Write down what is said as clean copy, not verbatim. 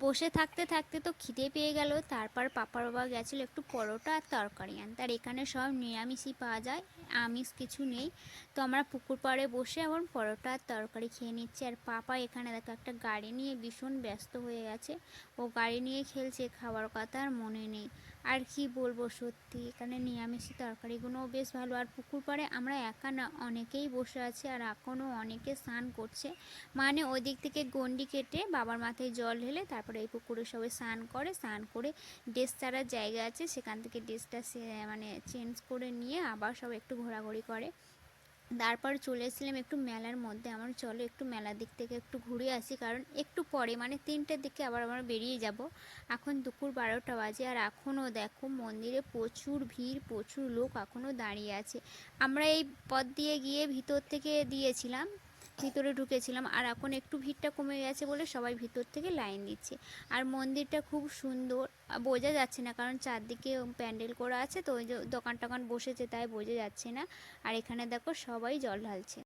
বসে থাকতে থাকতে তো খিদে পেয়ে গেল। তারপর পাপার বাবা গেছিলো একটু পরোটা আর তরকারি আনতে। আর এখানে সব নিরামিষই পাওয়া যায়, আমিষ কিছু নেই। তো আমরা পুকুর পাড়ে বসে এখন পরোটা আর তরকারি খেয়ে নিচ্ছি। আর পাপা এখানে দেখো একটা গাড়ি নিয়ে ভীষণ ব্যস্ত হয়ে গেছে, ও গাড়ি নিয়ে খেলছে, খাওয়ার কথা আর মনে নেই। আর কি বলবো, সত্যি এখানে নিরামিষি তরকারিগুলোও বেশ ভালো। আর পুকুর পাড়ে আমরা একা না, অনেকেই বসে আছে, আর এখনও অনেকে স্নান করছে। মানে ওই দিক থেকে গন্ডি কেটে বাবার মাথায় জল ঢেলে তারপরে এই পুকুরে সবাই স্নান করে, স্নান করে ড্রেস ছাড়ার জায়গা আছে, সেখান থেকে ড্রেসটা মানে চেঞ্জ করে নিয়ে আবার সব একটু ঘোরাঘুরি করে। তারপর চলে এসেছিলাম একটু মেলার মধ্যে। আমার চলো একটু মেলার দিক থেকে একটু ঘুরে আসি, কারণ একটু পরে মানে 3টের দিকে আবার আমরা বেরিয়ে যাব। এখন দুপুর 12টা বাজে, আর এখনও দেখো মন্দিরে প্রচুর ভিড়, প্রচুর লোক এখনও দাঁড়িয়ে আছে। আমরা এই পথ দিয়ে গিয়ে ভিতর থেকে দিয়েছিলাম, ভিতরে ঢুকেছিলাম, আর এখন একটু ভিড়টা কমে গেছে বলে সবাই ভিতর থেকে লাইন দিচ্ছে। আর মন্দিরটা খুব সুন্দর, বোঝা যাচ্ছে না কারণ চারদিকে প্যান্ডেল করা আছে, তো ওই যে দোকান টোকান বসেছে তাই বোঝা যাচ্ছে না। আর এখানে দেখো সবাই জল ঢালছে।